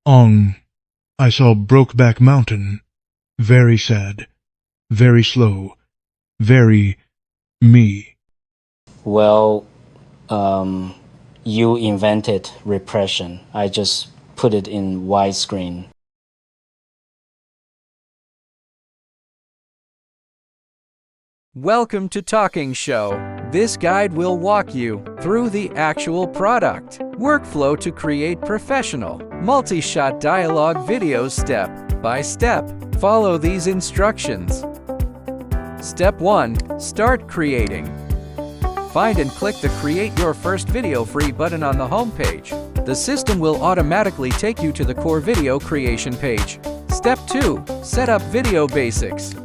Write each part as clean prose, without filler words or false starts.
I saw Brokeback Mountain. Very sad. Very slow. Very me. Well, you invented repression. I just put it in widescreen. Welcome to Talking Show. This guide will walk you through the actual product. Workflow to create professional, multi-shot dialogue videos step by step. Follow these instructions. Step 1. Start creating. Find and click the Create Your First Video Free button on the home page. The system will automatically take you to the core video creation page. Step 2. Set up video basics.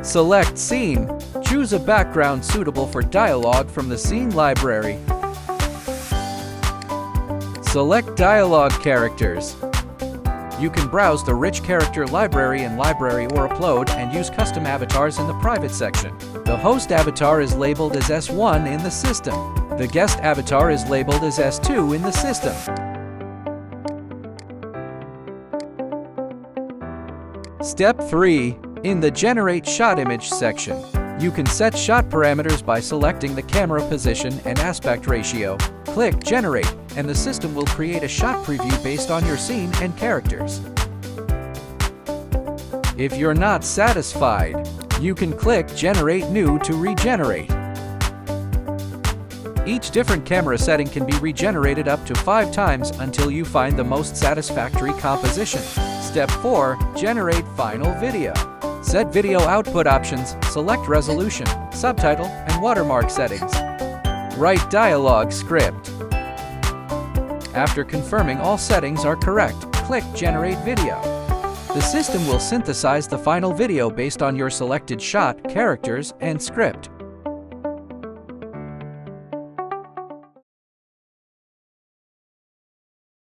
Select Scene. Choose a background suitable for dialogue from the scene library. Select dialogue characters. You can browse the rich character library in Library or upload and use custom avatars in the private section. The host avatar is labeled as S1 in the system. The guest avatar is labeled as S2 in the system. Step 3. In the Generate Shot Image section, you can set shot parameters by selecting the camera position and aspect ratio. Click Generate, and the system will create a shot preview based on your scene and characters. If you're not satisfied, you can click Generate New to regenerate. Each different camera setting can be regenerated up to 5 times until you find the most satisfactory composition. Step 4. Generate final video. Set video output options, select resolution, subtitle, and watermark settings. Write dialogue script. After confirming all settings are correct, click Generate Video. The system will synthesize the final video based on your selected shot, characters, and script.